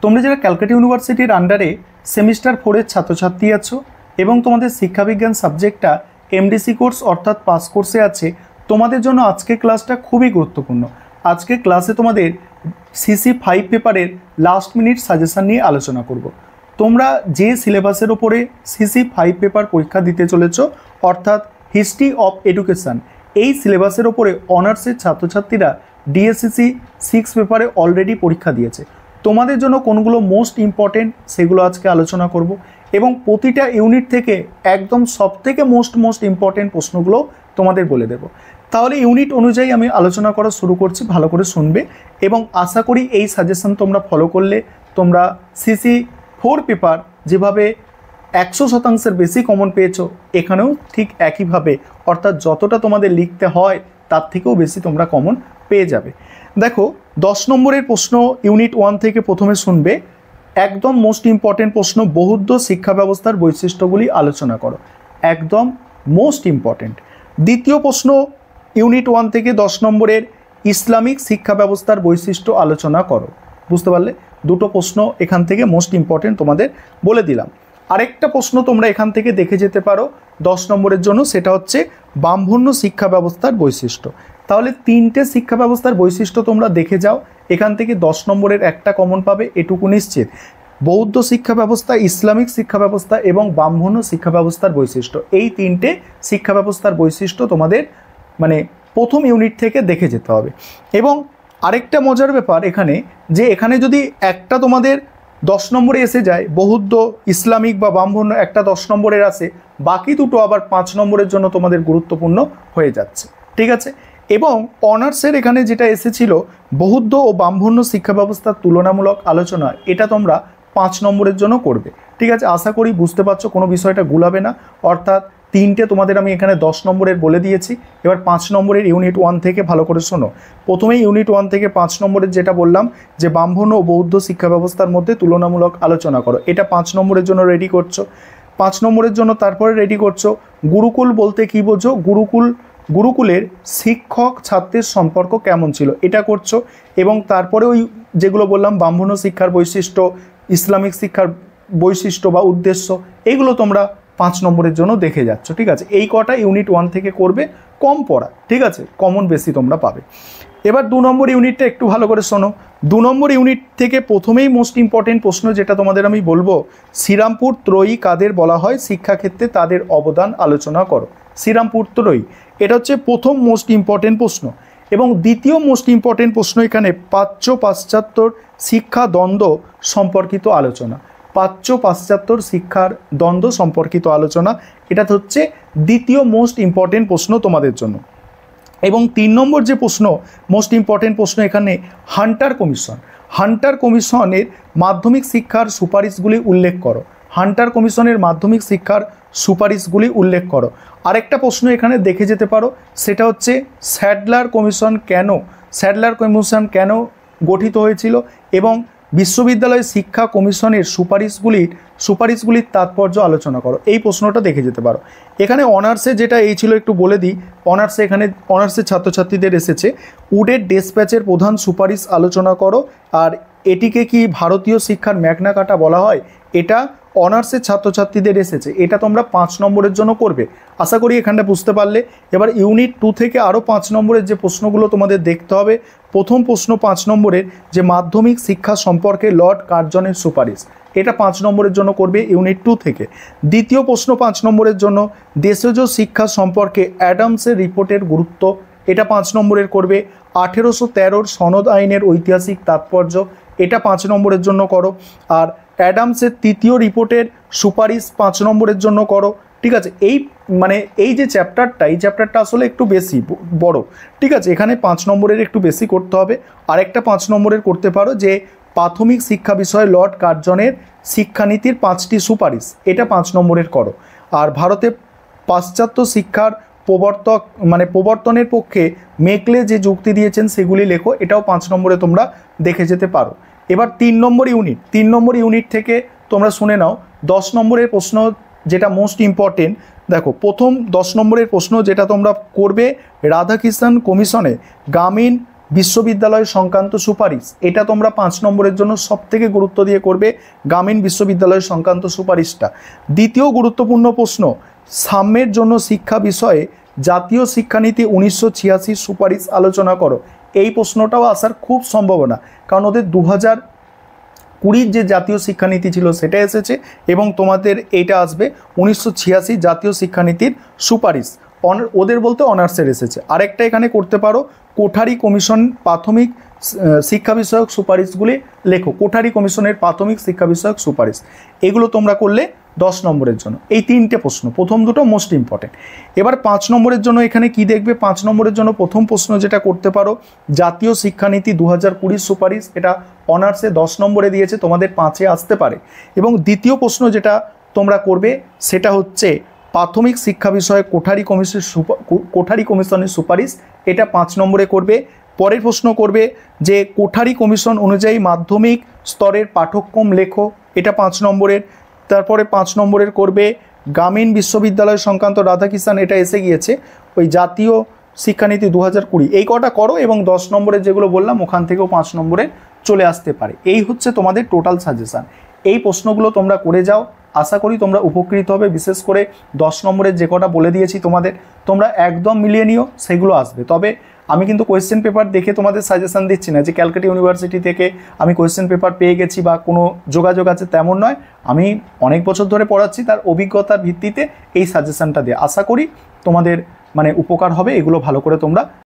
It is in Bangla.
তোমরা যারা ক্যালকাটা ইউনিভার্সিটির আন্ডারে সেমিস্টার 4-এর ছাত্রছাত্রী আছো এবং তোমাদের শিক্ষাবিজ্ঞান সাবজেক্টটা এমডিসি কোর্স অর্থাৎ পাস কোর্সে আছে, তোমাদের জন্য আজকের ক্লাসটা খুবই গুরুত্বপূর্ণ। আজকের ক্লাসে তোমাদের সিসি 5 পেপারের লাস্ট মিনিট সাজেশন নিয়ে আলোচনা করব। তোমরা যে সিলেবাসের ওপরে সিসি 5 পেপার পরীক্ষা দিতে চলেছো অর্থাৎ হিস্ট্রি অফ এডুকেশান, এই সিলেবাসের ওপরে অনার্সের ছাত্রছাত্রীরা ডিএসসিসি 6 পেপারে অলরেডি পরীক্ষা দিয়েছে। তোমাদের জন্য কোনগুলো মোস্ট ইম্পর্টেন্ট সেগুলো আজকে আলোচনা করব এবং প্রতিটা ইউনিট থেকে একদম সবথেকে মোস্ট ইম্পর্টেন্ট প্রশ্নগুলো তোমাদের বলে দেব। তাহলে ইউনিট অনুযায়ী আমি আলোচনা করা শুরু করছি, ভালো করে শুনবে এবং আশা করি এই সাজেশন তোমরা ফলো করলে তোমরা সিসি 4 পেপার যেভাবে 100% বেশি কমন পেয়েছো, এখানেও ঠিক একইভাবে অর্থাৎ যতটা তোমাদের লিখতে হয় তার থেকেও বেশি তোমরা কমন পেয়ে যাবে। দেখো 10 নম্বরের প্রশ্ন ইউনিট 1 থেকে প্রথমে শুনবে। একদম মোস্ট ইম্পর্টেন্ট প্রশ্ন, বৌদ্ধ শিক্ষা ব্যবস্থার বৈশিষ্ট্যগুলি আলোচনা করো। একদম মোস্ট ইম্পর্টেন্ট। দ্বিতীয় প্রশ্ন ইউনিট 1 থেকে 10 নম্বরের ইসলামিক শিক্ষা ব্যবস্থার বৈশিষ্ট্য আলোচনা করো। বুঝতে পারলে? দুটো প্রশ্ন এখান থেকে মোস্ট ইম্পর্টেন্ট তোমাদের বলে দিলাম। আরেকটা প্রশ্ন তোমরা এখান থেকে দেখে যেতে পারো 10 নম্বরের জন্য, সেটা হচ্ছে ব্রাহ্মণ্য শিক্ষা ব্যবস্থার বৈশিষ্ট্য। তাহলে 3টে শিক্ষা ব্যবস্থার বৈশিষ্ট্য তোমরা দেখে যাও, এখান থেকে 10 নম্বরের একটা কমন পাবে, এটুকু নিশ্চিত। বৌদ্ধ শিক্ষা ব্যবস্থা, ইসলামিক শিক্ষা ব্যবস্থা এবং ব্রাহ্মণ্য শিক্ষা ব্যবস্থার বৈশিষ্ট্য, এই 3টে শিক্ষা ব্যবস্থার বৈশিষ্ট্য তোমাদের মানে প্রথম ইউনিট থেকে দেখে যেতে হবে। এবং আরেকটা মজার ব্যাপার এখানে, যে এখানে যদি একটা তোমাদের 10 নম্বরে এসে যায়, বৌদ্ধ, ইসলামিক বা ব্রাহ্মণ্য একটা 10 নম্বরের আসে, বাকি দুটো আবার 5 নম্বরের জন্য তোমাদের গুরুত্বপূর্ণ হয়ে যাচ্ছে। ঠিক আছে? এবং অনার্সের এখানে যেটা এসেছিল বৌদ্ধ ও ব্রাহ্মণ্য শিক্ষা ব্যবস্থার তুলনামূলক আলোচনা, এটা তোমরা 5 নম্বরের জন্য করবে। ঠিক আছে? আশা করি বুঝতে পারছো, কোনো বিষয়টা গুলাবে না। অর্থাৎ 3টে তোমাদের আমি এখানে 10 নম্বরের বলে দিয়েছি। এবার 5 নম্বরের ইউনিট 1 থেকে ভালো করে শোনো। প্রথমেই ইউনিট 1 থেকে 5 নম্বরের যেটা বললাম যে ব্রাহ্মণ্য ও বৌদ্ধ শিক্ষা ব্যবস্থার মধ্যে তুলনামূলক আলোচনা করো, এটা 5 নম্বরের জন্য রেডি করছো। 5 নম্বরের জন্য তারপরে রেডি করছো গুরুকুল বলতে কি বোঝো, গুরুকুলের শিক্ষক ছাত্রের সম্পর্ক কেমন ছিল, এটা করছো। এবং তারপরে ওই যেগুলো বললাম ব্রাহ্মণ্য শিক্ষার বৈশিষ্ট্য, ইসলামিক শিক্ষার বৈশিষ্ট্য বা উদ্দেশ্য, এইগুলো তোমরা 5 নম্বরের জন্য দেখে যাচ্ছ। ঠিক আছে? এই কটা ইউনিট 1 থেকে করবে, কম পড়া। ঠিক আছে? কমন বেশি তোমরা পাবে। এবার 2 নম্বর ইউনিটটা একটু ভালো করে শোনো। 2 নম্বর ইউনিট থেকে প্রথমেই মোস্ট ইম্পর্টেন্ট প্রশ্ন যেটা তোমাদের আমি বলবো, শ্রীরামপুর ত্রয়ী কাদের বলা হয়, শিক্ষাক্ষেত্রে তাদের অবদান আলোচনা করো। শ্রীরামপুর ত্রয়ী, এটা হচ্ছে প্রথম মোস্ট ইম্পর্টেন্ট প্রশ্ন। এবং দ্বিতীয় মোস্ট ইম্পর্টেন্ট প্রশ্ন এখানে প্রাচ্য পাশ্চাত্যর শিক্ষা দ্বন্দ্ব সম্পর্কিত আলোচনা। প্রাচ্য পাশ্চাত্যর শিক্ষার দ্বন্দ্ব সম্পর্কিত আলোচনা, এটা হচ্ছে দ্বিতীয় মোস্ট ইম্পর্টেন্ট প্রশ্ন তোমাদের জন্য। এবং 3 নম্বর যে প্রশ্ন মোস্ট ইম্পর্টেন্ট প্রশ্ন এখানে, হান্টার কমিশনের মাধ্যমিক শিক্ষার সুপারিশগুলি উল্লেখ করো। হান্টার কমিশনের মাধ্যমিক শিক্ষার সুপারিশগুলি উল্লেখ করো। আরেকটা প্রশ্ন এখানে দেখে যেতে পারো, সেটা হচ্ছে স্যাডলার কমিশন কেন গঠিত হয়েছিল এবং বিশ্ববিদ্যালয় শিক্ষা কমিশনের সুপারিশগুলির তাৎপর্য আলোচনা করো। এই প্রশ্নটা দেখে যেতে পারো। এখানে অনার্সে যেটা এই ছিল একটু বলে দিই, অনার্সের ছাত্রছাত্রীদের এসেছে উডের ডেসপ্যাচের প্রধান সুপারিশ আলোচনা করো। আর এটিকে কি ভারতীয় শিক্ষার ম্যাগনা কার্টা বলা হয়, এটা অনার্সের ছাত্রছাত্রীদের এসেছে। এটা তোমরা 5 নম্বরের জন্য করবে। আশা করি এখানটা বুঝতে পারলে। এবার ইউনিট 2 থেকে আরও 5 নম্বরের যে প্রশ্নগুলো তোমাদের দেখতে হবে। প্রথম প্রশ্ন 5 নম্বরের, যে মাধ্যমিক শিক্ষা সম্পর্কে লর্ড কার্জনের সুপারিশ, এটা 5 নম্বরের জন্য করবে ইউনিট 2 থেকে। দ্বিতীয় প্রশ্ন 5 নম্বরের জন্য, দেশজ শিক্ষা সম্পর্কে অ্যাডামসের রিপোর্টের গুরুত্ব, এটা 5 নম্বরের করবে। 1813 সনদ আইনের ঐতিহাসিক তাৎপর্য, এটা 5 নম্বরের জন্য করো। আর অ্যাডামসের তৃতীয় রিপোর্টের সুপারিশ 5 নম্বরের জন্য করো। ঠিক আছে? এই যে চ্যাপ্টারটা আসলে একটু বেশি বড়। ঠিক আছে? এখানে 5 নম্বরের একটু বেশি করতে হবে। আরেকটা 5 নম্বরের করতে পারো যে প্রাথমিক শিক্ষা বিষয়ে লর্ড কার্জনের শিক্ষানীতির 5টি সুপারিশ, এটা 5 নম্বরের করো। আর ভারতে পাশ্চাত্য শিক্ষার প্রবর্তনের পক্ষে মেকলে যে যুক্তি দিয়েছেন সেগুলি লেখো, এটাও 5 নম্বরে তোমরা দেখে যেতে পারো। এবার 3 নম্বর ইউনিট থেকে তোমরা শুনে নাও 10 নম্বরের প্রশ্ন যেটা মোস্ট ইম্পর্টেন্ট। দেখো প্রথম 10 নম্বরের প্রশ্ন যেটা তোমরা করবে, রাধাকৃষ্ণন কমিশনে গ্রামীণ বিশ্ববিদ্যালয় সংক্রান্ত সুপারিশ, এটা তোমরা 5 নম্বরের জন্য সবথেকে গুরুত্ব দিয়ে করবে, গ্রামীণ বিশ্ববিদ্যালয় সংক্রান্ত সুপারিশটা। দ্বিতীয় গুরুত্বপূর্ণ প্রশ্ন, সাম্যের জন্য শিক্ষা বিষয়ে জাতীয় শিক্ষানীতি 1986 সুপারিশ আলোচনা করো। এই প্রশ্নটাও আসার খুব সম্ভাবনা, কারণ ওদের 2020 যে জাতীয় শিক্ষানীতি ছিল সেটা এসেছে, এবং তোমাদের এইটা আসবে 1986 জাতীয় শিক্ষানীতির সুপারিশ। ওদের বলতে অনার্সের এসেছে। আরেকটা এখানে করতে পারো, কোঠারি কমিশন প্রাথমিক শিক্ষা বিষয়ক সুপারিশগুলি লেখো। কোঠারি কমিশনের প্রাথমিক শিক্ষা বিষয়ক সুপারিশ, এগুলো তোমরা করলে 10 নম্বরের জন্য। এই 3টে প্রশ্ন, প্রথম দুটো মোস্ট ইম্পর্টেন্ট। এবার 5 নম্বরের জন্য এখানে কি দেখবে? 5 নম্বরের জন্য প্রথম প্রশ্ন যেটা করতে পারো, জাতীয় শিক্ষানীতি 2020 সুপারিশ, এটা অনার্সে 10 নম্বরে দিয়েছে, তোমাদের 5-এ আসতে পারে। এবং দ্বিতীয় প্রশ্ন যেটা তোমরা করবে সেটা হচ্ছে প্রাথমিক শিক্ষা বিষয়ে কোঠারি কমিশনের সুপারিশ, এটা 5 নম্বরে করবে। পরের প্রশ্ন করবে যে কোঠারি কমিশন অনুযায়ী মাধ্যমিক স্তরের পাঠ্যক্রম লেখো, এটা 5 নম্বরের। তারপরে 5 নম্বরের করবে গ্রামীণ বিশ্ববিদ্যালয় সংক্রান্ত রাধাকৃষ্ণন, এটা এসে গিয়েছে ওই জাতীয় শিক্ষানীতি 2020। এই কটা করো, এবং 10 নম্বরের যেগুলো বললাম ওখান থেকেও 5 নম্বরে চলে আসতে পারে। এই হচ্ছে তোমাদের টোটাল সাজেশান। এই প্রশ্নগুলো তোমরা করে যাও, আশা করি তোমরা উপকৃত হবে। বিশেষ করে 10 নম্বরের যে কটা বলে দিয়েছি তোমাদের, তোমরা একদম মিলিয়ে নিও, সেগুলো আসবে। তবে আমি কিন্তু কোয়েশ্চেন পেপার দেখে তোমাদের সাজেশান দিচ্ছি না যে ক্যালকাটা ইউনিভার্সিটি থেকে আমি কোয়েশ্চেন পেপার পেয়ে গেছি বা কোনো যোগাযোগ আছে, তেমন নয়। আমি অনেক বছর ধরে পড়াচ্ছি, তার অভিজ্ঞতার ভিত্তিতে এই সাজেশানটা দিয়ে আশা করি তোমাদের উপকার হবে। এগুলো ভালো করে তোমরা